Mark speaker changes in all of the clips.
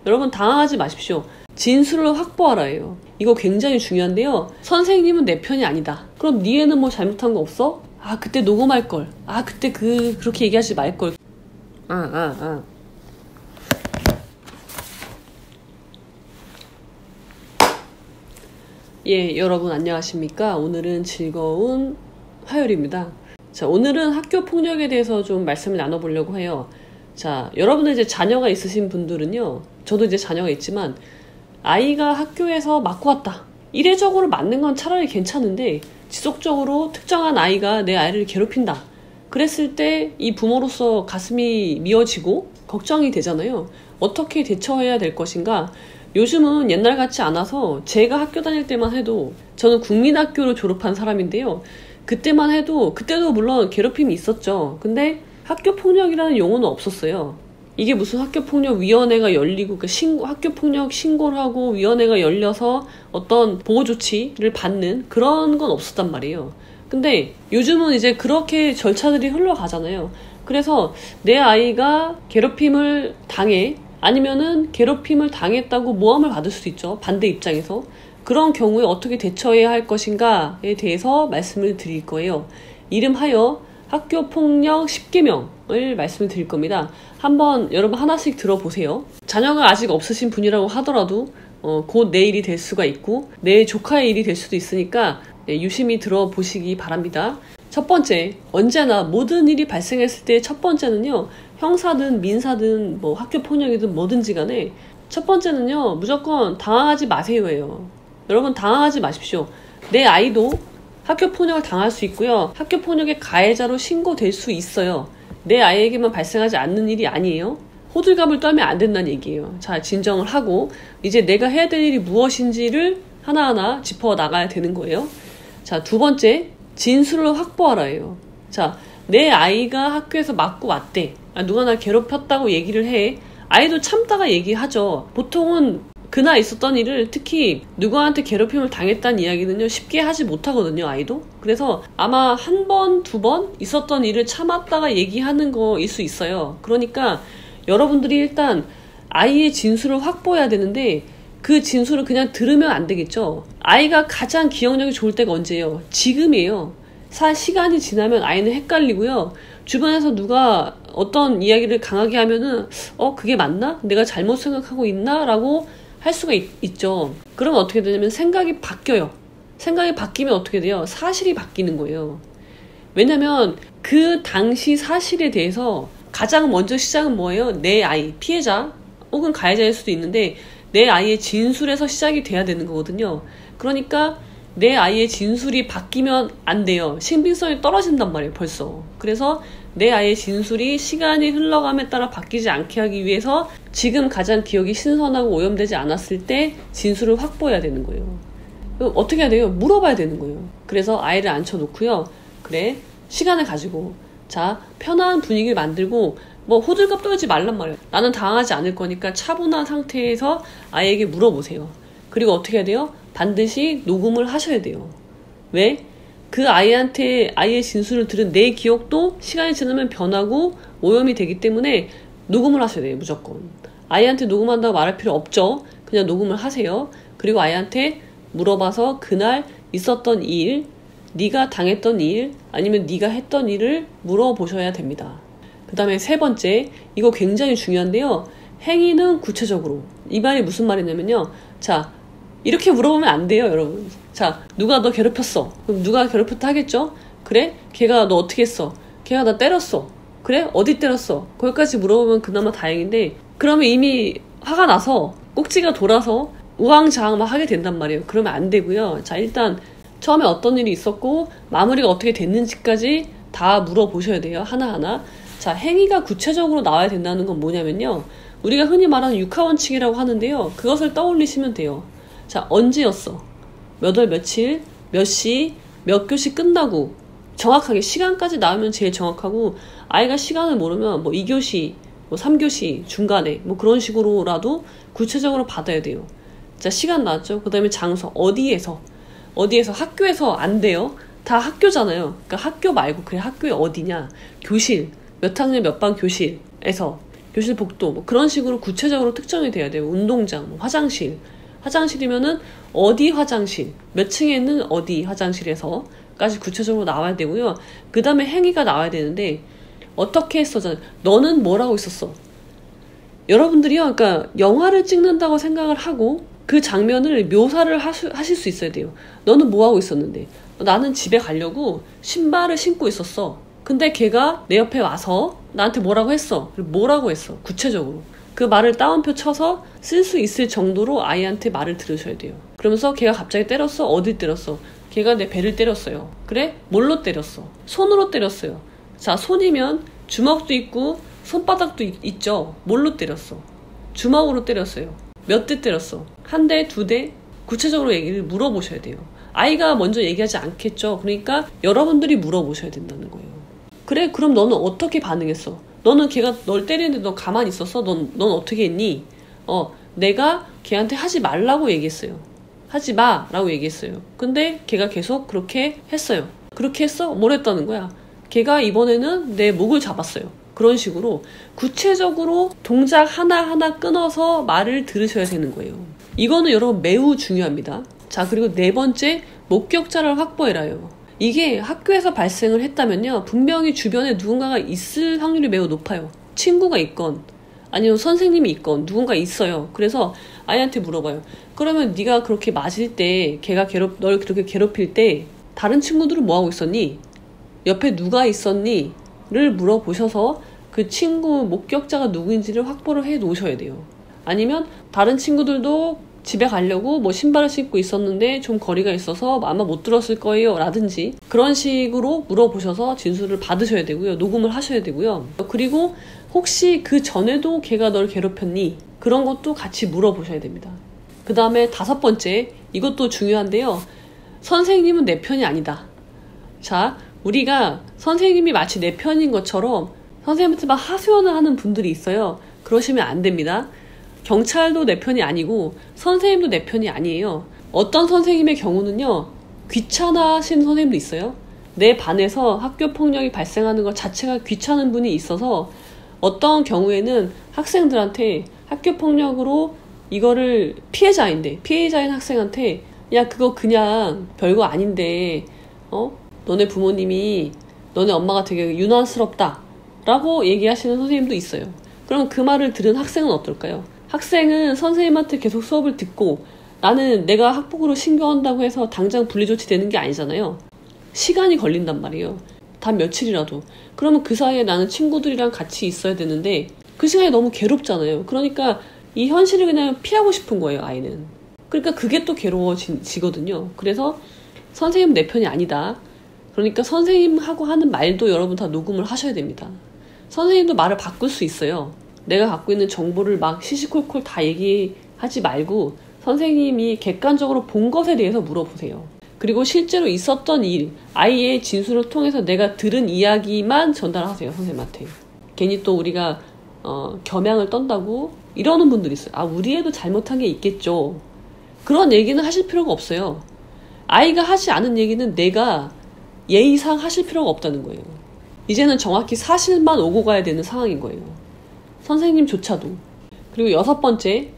Speaker 1: 여러분 당황하지 마십시오. 진술을 확보하라예요. 이거 굉장히 중요한데요. 선생님은 내 편이 아니다. 그럼 네 애는 뭐 잘못한 거 없어? 아 그때 녹음할 걸. 아 그때 그렇게 얘기하지 말 걸. 예, 여러분 안녕하십니까? 오늘은 즐거운 화요일입니다. 자, 오늘은 학교 폭력에 대해서 좀 말씀을 나눠보려고 해요. 자, 여러분들 이제 자녀가 있으신 분들은요, 저도 이제 자녀가 있지만, 아이가 학교에서 맞고 왔다. 이례적으로 맞는 건 차라리 괜찮은데, 지속적으로 특정한 아이가 내 아이를 괴롭힌다. 그랬을 때 이 부모로서 가슴이 미어지고 걱정이 되잖아요. 어떻게 대처해야 될 것인가? 요즘은 옛날 같지 않아서 제가 학교 다닐 때만 해도, 저는 국민학교를 졸업한 사람인데요. 그때만 해도, 그때도 물론 괴롭힘이 있었죠. 근데 학교폭력이라는 용어는 없었어요. 이게 무슨 학교폭력위원회가 열리고 학교폭력 신고를 하고 위원회가 열려서 어떤 보호조치를 받는 그런 건 없었단 말이에요. 근데 요즘은 이제 그렇게 절차들이 흘러가잖아요. 그래서 내 아이가 괴롭힘을 당해, 아니면은 괴롭힘을 당했다고 모함을 받을 수도 있죠. 반대 입장에서. 그런 경우에 어떻게 대처해야 할 것인가에 대해서 말씀을 드릴 거예요. 이름하여 학교폭력 10계명을 말씀을 드릴 겁니다. 한번 여러분 하나씩 들어보세요. 자녀가 아직 없으신 분이라고 하더라도 곧 내 일이 될 수가 있고 내 조카의 일이 될 수도 있으니까 유심히 들어보시기 바랍니다. 첫 번째, 언제나 모든 일이 발생했을 때 첫 번째는요, 형사든 민사든 뭐 학교폭력이든 뭐든지 간에 첫 번째는요, 무조건 당황하지 마세요예요. 여러분 당황하지 마십시오. 내 아이도 학교폭력을 당할 수 있고요. 학교폭력의 가해자로 신고될 수 있어요. 내 아이에게만 발생하지 않는 일이 아니에요. 호들갑을 떨면 안 된다는 얘기예요. 자, 진정을 하고 이제 내가 해야 될 일이 무엇인지를 하나하나 짚어 나가야 되는 거예요. 자, 두 번째, 진술을 확보하라예요. 자, 내 아이가 학교에서 맞고 왔대. 누가 날 괴롭혔다고 얘기를 해. 아이도 참다가 얘기하죠. 보통은 그날 있었던 일을, 특히 누구한테 괴롭힘을 당했다는 이야기는요, 쉽게 하지 못하거든요, 아이도. 그래서 아마 한 번, 두 번 있었던 일을 참았다가 얘기하는 거일 수 있어요. 그러니까 여러분들이 일단 아이의 진술을 확보해야 되는데, 그 진술을 그냥 들으면 안 되겠죠. 아이가 가장 기억력이 좋을 때가 언제예요? 지금이에요. 시간이 지나면 아이는 헷갈리고요. 주변에서 누가 어떤 이야기를 강하게 하면은 그게 맞나? 내가 잘못 생각하고 있나? 라고 할 수가 있죠. 그러면 어떻게 되냐면 생각이 바뀌어요. 생각이 바뀌면 어떻게 돼요? 사실이 바뀌는 거예요. 왜냐면 그 당시 사실에 대해서 가장 먼저 시작은 뭐예요? 내 아이, 피해자 혹은 가해자일 수도 있는데 내 아이의 진술에서 시작이 돼야 되는 거거든요. 그러니까 내 아이의 진술이 바뀌면 안 돼요. 신빙성이 떨어진단 말이에요, 벌써. 그래서 내 아이의 진술이 시간이 흘러감에 따라 바뀌지 않게 하기 위해서 지금 가장 기억이 신선하고 오염되지 않았을 때 진술을 확보해야 되는 거예요. 그럼 어떻게 해야 돼요? 물어봐야 되는 거예요. 그래서 아이를 앉혀놓고요. 그래, 시간을 가지고 자, 편한 분위기를 만들고 뭐 호들갑 떨지 말란 말이에요. 나는 당하지 않을 거니까 차분한 상태에서 아이에게 물어보세요. 그리고 어떻게 해야 돼요? 반드시 녹음을 하셔야 돼요. 왜? 그 아이한테 아이의 진술을 들은 내 기억도 시간이 지나면 변하고 오염이 되기 때문에 녹음을 하셔야 돼요. 무조건. 아이한테 녹음한다고 말할 필요 없죠. 그냥 녹음을 하세요. 그리고 아이한테 물어봐서 그날 있었던 일, 네가 당했던 일, 아니면 네가 했던 일을 물어보셔야 됩니다. 그 다음에 세 번째, 이거 굉장히 중요한데요. 행위는 구체적으로. 이 말이 무슨 말이냐면요. 자, 이렇게 물어보면 안 돼요, 여러분. 자, 누가 너 괴롭혔어. 그럼 누가 괴롭혔다 하겠죠? 그래? 걔가 너 어떻게 했어? 걔가 나 때렸어. 그래? 어디 때렸어? 거기까지 물어보면 그나마 다행인데, 그러면 이미 화가 나서 꼭지가 돌아서 우왕좌왕 막 하게 된단 말이에요. 그러면 안 되고요. 자, 일단 처음에 어떤 일이 있었고 마무리가 어떻게 됐는지까지 다 물어보셔야 돼요. 하나하나. 자, 행위가 구체적으로 나와야 된다는 건 뭐냐면요. 우리가 흔히 말하는 육하원칙이라고 하는데요. 그것을 떠올리시면 돼요. 자, 언제였어? 몇 월 며칠, 몇 시, 몇 교시 끝나고 정확하게 시간까지 나오면 제일 정확하고, 아이가 시간을 모르면 뭐 2교시, 뭐 3교시 중간에 뭐 그런 식으로라도 구체적으로 받아야 돼요. 자, 시간 나왔죠? 그 다음에 장소, 어디에서 학교에서 안 돼요. 다 학교잖아요. 그러니까 학교 말고 그래 학교에 어디냐, 교실, 몇 학년 몇 반 교실에서 교실 복도 뭐 그런 식으로 구체적으로 특정이 돼야 돼요. 운동장, 뭐 화장실. 화장실이면은 어디 화장실, 몇 층에 있는 어디 화장실에서까지 구체적으로 나와야 되고요. 그 다음에 행위가 나와야 되는데 어떻게 했어? 너는 뭘 하고 있었어? 여러분들이요, 그러니까 영화를 찍는다고 생각을 하고 그 장면을 묘사를 하실 수 있어야 돼요. 너는 뭐 하고 있었는데? 나는 집에 가려고 신발을 신고 있었어. 근데 걔가 내 옆에 와서 나한테 뭐라고 했어. 뭐라고 했어? 구체적으로. 그 말을 따옴표 쳐서 쓸 수 있을 정도로 아이한테 말을 들으셔야 돼요. 그러면서 걔가 갑자기 때렸어? 어디 때렸어? 걔가 내 배를 때렸어요. 그래? 뭘로 때렸어? 손으로 때렸어요. 자, 손이면 주먹도 있고 손바닥도 있죠. 뭘로 때렸어? 주먹으로 때렸어요. 몇 대 때렸어? 한 대, 두 대? 구체적으로 얘기를 물어보셔야 돼요. 아이가 먼저 얘기하지 않겠죠. 그러니까 여러분들이 물어보셔야 된다는 거예요. 그래, 그럼 너는 어떻게 반응했어? 너는 걔가 널 때리는데 너 가만히 있었어? 넌 어떻게 했니? 내가 걔한테 하지 말라고 얘기했어요. 하지 마! 라고 얘기했어요. 근데 걔가 계속 그렇게 했어요. 그렇게 했어? 뭘 했다는 거야? 걔가 이번에는 내 목을 잡았어요. 그런 식으로 구체적으로 동작 하나하나 끊어서 말을 들으셔야 되는 거예요. 이거는 여러분 매우 중요합니다. 자, 그리고 네 번째, 목격자를 확보해라요. 이게 학교에서 발생을 했다면요, 분명히 주변에 누군가가 있을 확률이 매우 높아요. 친구가 있건 아니면 선생님이 있건 누군가 있어요. 그래서 아이한테 물어봐요. 그러면 네가 그렇게 맞을 때, 걔가 널 그렇게 괴롭힐 때 다른 친구들은 뭐 하고 있었니? 옆에 누가 있었니? 를 물어보셔서 그 친구 목격자가 누구인지를 확보를 해 놓으셔야 돼요. 아니면 다른 친구들도 집에 가려고 뭐 신발을 신고 있었는데 좀 거리가 있어서 아마 못 들었을 거예요 라든지 그런 식으로 물어보셔서 진술을 받으셔야 되고요. 녹음을 하셔야 되고요. 그리고 혹시 그 전에도 걔가 널 괴롭혔니? 그런 것도 같이 물어보셔야 됩니다. 그 다음에 다섯 번째, 이것도 중요한데요. 선생님은 내 편이 아니다. 자, 우리가 선생님이 마치 내 편인 것처럼 선생님한테 막 하소연을 하는 분들이 있어요. 그러시면 안 됩니다. 경찰도 내 편이 아니고 선생님도 내 편이 아니에요. 어떤 선생님의 경우는요, 귀찮아하시는 선생님도 있어요. 내 반에서 학교 폭력이 발생하는 것 자체가 귀찮은 분이 있어서 어떤 경우에는 학생들한테 학교 폭력으로 이거를 피해자인 학생한테 야, 그거 그냥 별거 아닌데 너네 부모님이 너네 엄마가 되게 유난스럽다 라고 얘기하시는 선생님도 있어요. 그럼 그 말을 들은 학생은 어떨까요? 학생은 선생님한테 계속 수업을 듣고 나는 내가 학폭으로 신고한다고 해서 당장 분리조치 되는 게 아니잖아요. 시간이 걸린단 말이에요. 단 며칠이라도. 그러면 그 사이에 나는 친구들이랑 같이 있어야 되는데 그 시간이 너무 괴롭잖아요. 그러니까 이 현실을 그냥 피하고 싶은 거예요, 아이는. 그러니까 그게 또 괴로워지거든요. 그래서 선생님 내 편이 아니다. 그러니까 선생님하고 하는 말도 여러분 다 녹음을 하셔야 됩니다. 선생님도 말을 바꿀 수 있어요. 내가 갖고 있는 정보를 막 시시콜콜 다 얘기하지 말고 선생님이 객관적으로 본 것에 대해서 물어보세요. 그리고 실제로 있었던 일, 아이의 진술을 통해서 내가 들은 이야기만 전달하세요, 선생님한테. 괜히 또 우리가 겸양을 떤다고 이러는 분들이 있어요. 아, 우리 애도 잘못한 게 있겠죠. 그런 얘기는 하실 필요가 없어요. 아이가 하지 않은 얘기는 내가 예의상 하실 필요가 없다는 거예요. 이제는 정확히 사실만 오고 가야 되는 상황인 거예요. 선생님조차도. 그리고 여섯 번째,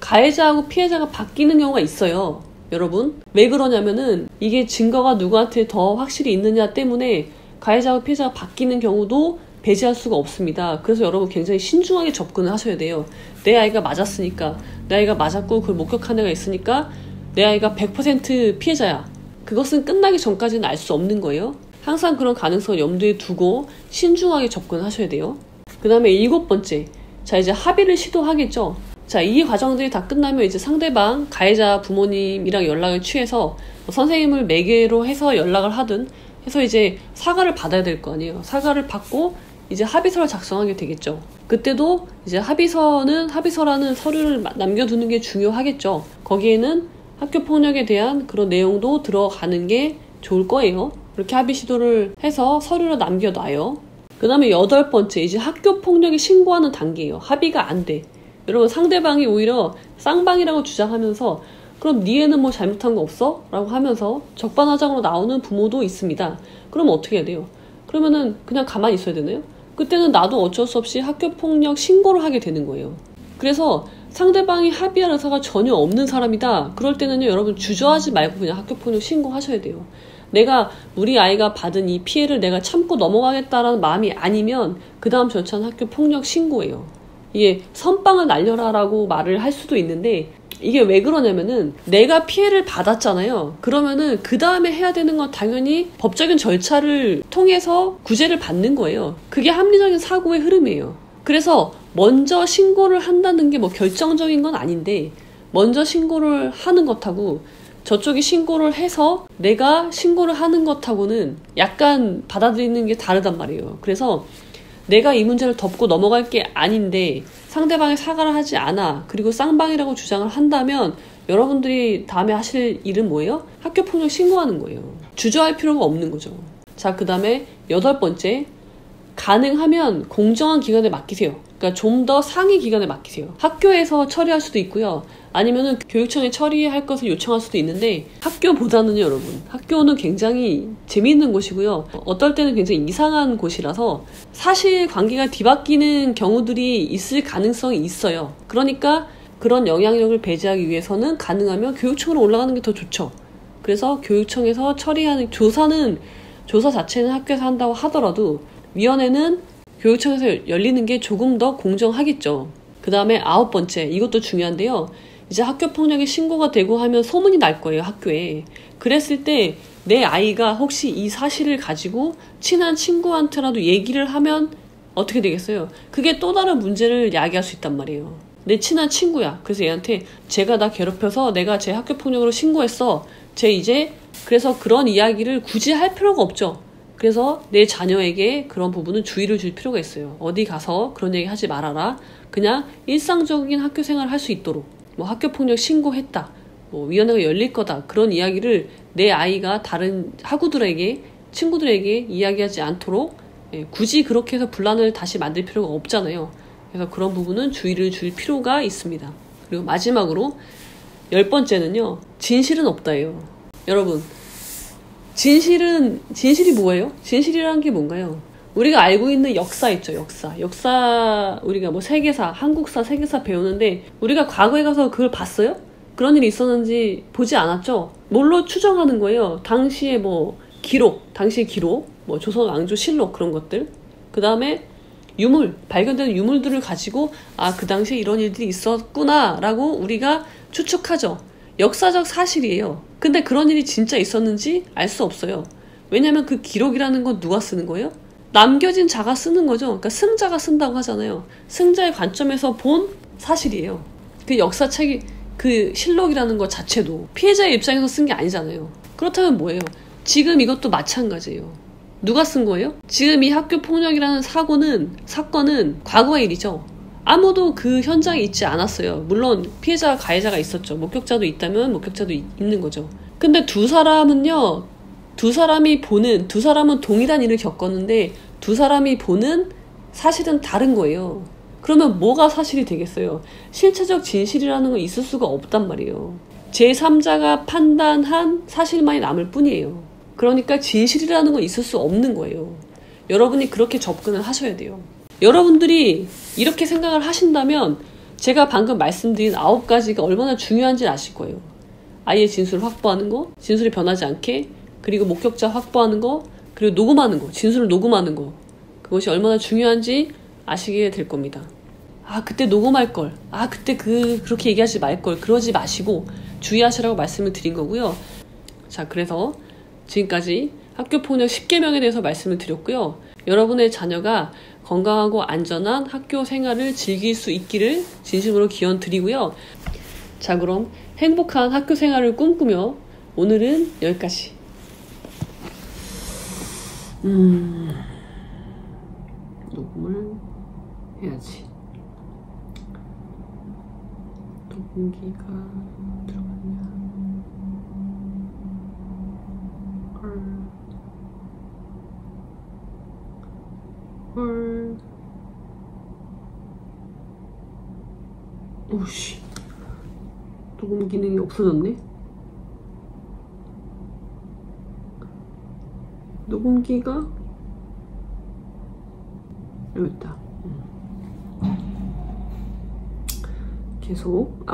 Speaker 1: 가해자하고 피해자가 바뀌는 경우가 있어요. 여러분, 왜 그러냐면은 이게 증거가 누구한테 더 확실히 있느냐 때문에 가해자하고 피해자가 바뀌는 경우도 배제할 수가 없습니다. 그래서 여러분 굉장히 신중하게 접근을 하셔야 돼요. 내 아이가 맞았으니까, 내 아이가 맞았고 그걸 목격한 애가 있으니까 내 아이가 100% 피해자야. 그것은 끝나기 전까지는 알 수 없는 거예요. 항상 그런 가능성을 염두에 두고 신중하게 접근하셔야 돼요. 그 다음에 일곱 번째, 자, 이제 합의를 시도하겠죠. 자, 이 과정들이 다 끝나면 이제 상대방 가해자 부모님이랑 연락을 취해서 선생님을 매개로 해서 연락을 하든 해서 이제 사과를 받아야 될 거 아니에요. 사과를 받고 이제 합의서를 작성하게 되겠죠. 그때도 이제 합의서라는 서류를 남겨두는 게 중요하겠죠. 거기에는 학교 폭력에 대한 그런 내용도 들어가는 게 좋을 거예요. 그렇게 합의 시도를 해서 서류로 남겨놔요. 그 다음에 여덟 번째, 이제 학교 폭력이 신고하는 단계예요. 합의가 안 돼. 여러분, 상대방이 오히려 쌍방이라고 주장하면서 그럼 네 애는 뭐 잘못한 거 없어? 라고 하면서 적반하장으로 나오는 부모도 있습니다. 그럼 어떻게 해야 돼요? 그러면은 그냥 가만히 있어야 되나요? 그때는 나도 어쩔 수 없이 학교폭력 신고를 하게 되는 거예요. 그래서 상대방이 합의할 의사가 전혀 없는 사람이다. 그럴 때는요, 여러분 주저하지 말고 그냥 학교폭력 신고하셔야 돼요. 내가 우리 아이가 받은 이 피해를 내가 참고 넘어가겠다라는 마음이 아니면 그 다음 절차는 학교폭력 신고예요. 이게 선빵을 날려라 라고 말을 할 수도 있는데 이게 왜 그러냐면은 내가 피해를 받았잖아요. 그러면은 그 다음에 해야 되는 건 당연히 법적인 절차를 통해서 구제를 받는 거예요. 그게 합리적인 사고의 흐름이에요. 그래서 먼저 신고를 한다는 게 뭐 결정적인 건 아닌데 먼저 신고를 하는 것하고 저쪽이 신고를 해서 내가 신고를 하는 것하고는 약간 받아들이는 게 다르단 말이에요. 그래서 내가 이 문제를 덮고 넘어갈 게 아닌데 상대방이 사과를 하지 않아. 그리고 쌍방이라고 주장을 한다면 여러분들이 다음에 하실 일은 뭐예요? 학교폭력 신고하는 거예요. 주저할 필요가 없는 거죠. 자, 그 다음에 8번째. 가능하면 공정한 기관에 맡기세요. 그러니까 좀 더 상위 기관에 맡기세요. 학교에서 처리할 수도 있고요. 아니면은 교육청에 처리할 것을 요청할 수도 있는데 학교보다는요, 여러분. 학교는 굉장히 재미있는 곳이고요. 어떨 때는 굉장히 이상한 곳이라서 사실 관계가 뒤바뀌는 경우들이 있을 가능성이 있어요. 그러니까 그런 영향력을 배제하기 위해서는 가능하면 교육청으로 올라가는 게 더 좋죠. 그래서 교육청에서 처리하는 조사 자체는 학교에서 한다고 하더라도 위원회는 교육청에서 열리는 게 조금 더 공정하겠죠. 그 다음에 9번째, 이것도 중요한데요. 이제 학교폭력이 신고가 되고 하면 소문이 날 거예요, 학교에. 그랬을 때 내 아이가 혹시 이 사실을 가지고 친한 친구한테라도 얘기를 하면 어떻게 되겠어요? 그게 또 다른 문제를 야기할 수 있단 말이에요. 내 친한 친구야. 그래서 얘한테 제가 나 괴롭혀서 내가 제 학교폭력으로 신고했어. 그래서 그런 이야기를 굳이 할 필요가 없죠. 그래서 내 자녀에게 그런 부분은 주의를 줄 필요가 있어요. 어디 가서 그런 얘기 하지 말아라. 그냥 일상적인 학교 생활을 할 수 있도록 뭐 학교폭력 신고했다. 뭐 위원회가 열릴 거다. 그런 이야기를 내 아이가 다른 학우들에게 친구들에게 이야기하지 않도록 굳이 그렇게 해서 분란을 다시 만들 필요가 없잖아요. 그래서 그런 부분은 주의를 줄 필요가 있습니다. 그리고 마지막으로 10번째는요. 진실은 없다예요. 여러분, 진실이 뭐예요? 진실이라는 게 뭔가요? 우리가 알고 있는 역사 있죠, 역사. 우리가 뭐 세계사, 한국사, 세계사 배우는데 우리가 과거에 가서 그걸 봤어요? 그런 일이 있었는지 보지 않았죠? 뭘로 추정하는 거예요? 당시의 기록, 뭐 조선 왕조 실록 그런 것들. 그 다음에 발견되는 유물들을 가지고 그 당시에 이런 일들이 있었구나 라고 우리가 추측하죠. 역사적 사실이에요. 근데 그런 일이 진짜 있었는지 알 수 없어요. 왜냐면 그 기록이라는 건 누가 쓰는 거예요? 남겨진 자가 쓰는 거죠. 그러니까 승자가 쓴다고 하잖아요. 승자의 관점에서 본 사실이에요. 그 역사책이 그 실록이라는 것 자체도 피해자의 입장에서 쓴 게 아니잖아요. 그렇다면 뭐예요? 지금 이것도 마찬가지예요. 누가 쓴 거예요? 지금 이 학교폭력이라는 사건은 과거의 일이죠. 아무도 그 현장에 있지 않았어요. 물론 피해자, 가해자가 있었죠. 목격자도 있다면 목격자도 있는 거죠. 근데 두 사람은 동일한 일을 겪었는데 두 사람이 보는 사실은 다른 거예요. 그러면 뭐가 사실이 되겠어요? 실체적 진실이라는 건 있을 수가 없단 말이에요. 제3자가 판단한 사실만이 남을 뿐이에요. 그러니까 진실이라는 건 있을 수 없는 거예요. 여러분이 그렇게 접근을 하셔야 돼요. 여러분들이 이렇게 생각을 하신다면 제가 방금 말씀드린 9가지가 얼마나 중요한지 아실 거예요. 아이의 진술을 확보하는 거, 진술이 변하지 않게, 그리고 목격자 확보하는 거, 그리고 녹음하는 거, 진술을 녹음하는 거. 그것이 얼마나 중요한지 아시게 될 겁니다. 그때 녹음할 걸. 그때 그렇게 얘기하지 말 걸. 그러지 마시고 주의하시라고 말씀을 드린 거고요. 자, 그래서 지금까지 학교폭력 10계명에 대해서 말씀을 드렸고요. 여러분의 자녀가 건강하고 안전한 학교 생활을 즐길 수 있기를 진심으로 기원 드리고요. 자, 그럼 행복한 학교 생활을 꿈꾸며 오늘은 여기까지. 녹음을 해야지. 녹음기가 들어갔냐? 헐. 오씨. 녹음 기능이 없어졌네? 녹음기가 여기 있다. 계속